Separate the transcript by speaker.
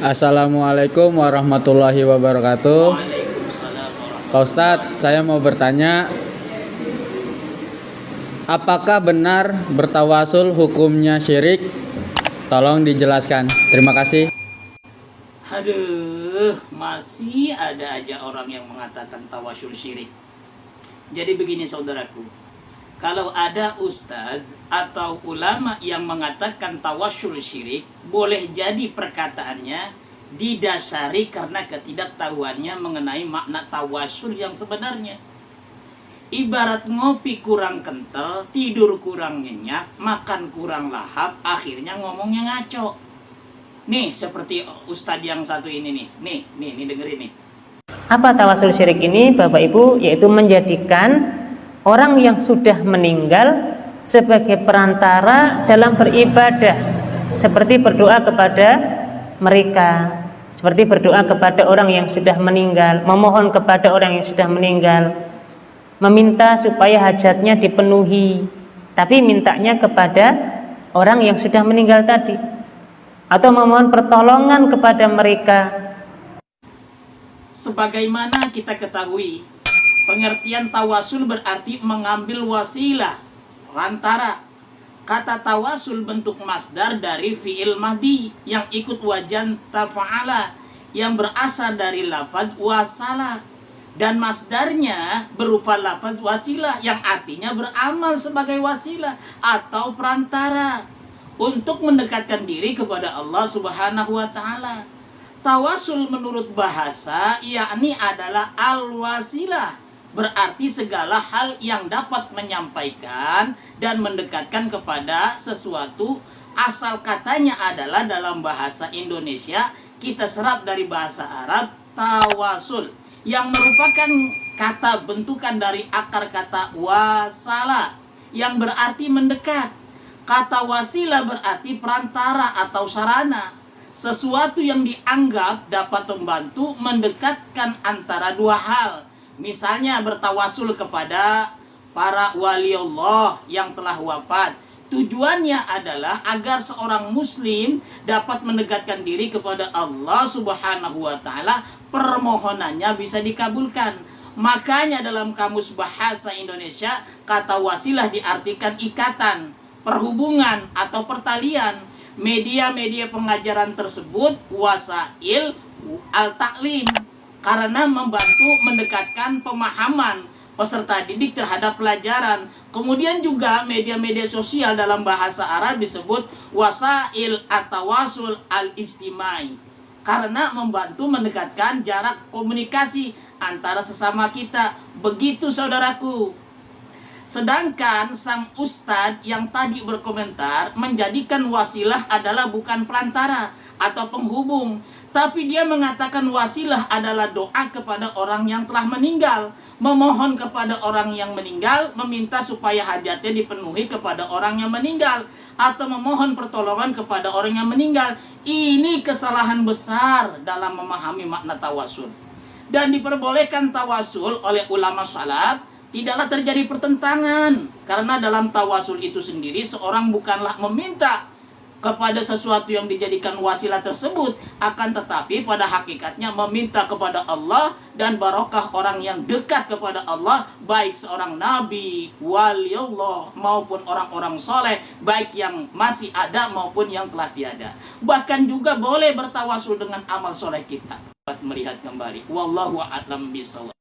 Speaker 1: Assalamualaikum warahmatullahi wabarakatuh. Pak Ustadz, saya mau bertanya, apakah benar bertawasul hukumnya syirik? Tolong dijelaskan. Terima kasih.
Speaker 2: Aduh, masih ada aja orang yang mengatakan tawasul syirik. Jadi begini saudaraku, kalau ada ustadz atau ulama yang mengatakan tawasul syirik, boleh jadi perkataannya didasari karena ketidaktahuannya mengenai makna tawasul yang sebenarnya. Ibarat ngopi kurang kental, tidur kurang nyenyak, makan kurang lahap, akhirnya ngomongnya ngaco. Nih, seperti ustadz yang satu ini nih. Nih dengerin nih.
Speaker 3: Apa tawasul syirik ini, Bapak Ibu? Yaitu menjadikan orang yang sudah meninggal sebagai perantara dalam beribadah, seperti berdoa kepada mereka, seperti berdoa kepada orang yang sudah meninggal, memohon kepada orang yang sudah meninggal, meminta supaya hajatnya dipenuhi, tapi mintanya kepada orang yang sudah meninggal tadi, atau memohon pertolongan kepada mereka.
Speaker 2: Sebagaimana kita ketahui, pengertian tawasul berarti mengambil wasilah, perantara. Kata tawasul bentuk masdar dari fi'il madhi yang ikut wajan tafa'ala, yang berasal dari lafaz wasala, dan masdarnya berupa lafaz wasilah yang artinya beramal sebagai wasilah atau perantara untuk mendekatkan diri kepada Allah Subhanahu wa taala. Tawasul menurut bahasa yakni adalah al-wasilah, berarti segala hal yang dapat menyampaikan dan mendekatkan kepada sesuatu. Asal katanya adalah dalam bahasa Indonesia, kita serap dari bahasa Arab tawasul, yang merupakan kata bentukan dari akar kata wasala yang berarti mendekat. Kata wasilah berarti perantara atau sarana, sesuatu yang dianggap dapat membantu mendekatkan antara dua hal. Misalnya bertawasul kepada para wali Allah yang telah wafat. Tujuannya adalah agar seorang muslim dapat mendekatkan diri kepada Allah Subhanahu wa taala, permohonannya bisa dikabulkan. Makanya dalam kamus bahasa Indonesia, kata wasilah diartikan ikatan, perhubungan atau pertalian. Media-media pengajaran tersebut wasail al-taklim, karena membantu mendekatkan pemahaman peserta didik terhadap pelajaran. Kemudian juga media-media sosial dalam bahasa Arab disebut wasail at-tawasul al-istimai, karena membantu mendekatkan jarak komunikasi antara sesama kita. Begitu saudaraku. Sedangkan sang ustadz yang tadi berkomentar menjadikan wasilah adalah bukan perantara atau penghubung, tapi dia mengatakan wasilah adalah doa kepada orang yang telah meninggal, memohon kepada orang yang meninggal, meminta supaya hajatnya dipenuhi kepada orang yang meninggal, atau memohon pertolongan kepada orang yang meninggal. Ini kesalahan besar dalam memahami makna tawasul. Dan diperbolehkan tawasul oleh ulama salaf, tidaklah terjadi pertentangan, karena dalam tawasul itu sendiri seorang bukanlah meminta kepada sesuatu yang dijadikan wasilah tersebut, akan tetapi pada hakikatnya meminta kepada Allah dan barokah orang yang dekat kepada Allah, baik seorang nabi, wali Allah, maupun orang-orang soleh, baik yang masih ada maupun yang telah tiada. Bahkan juga boleh bertawasul dengan amal soleh kita. Melihat kembali. Wallahu a'lam bishawab.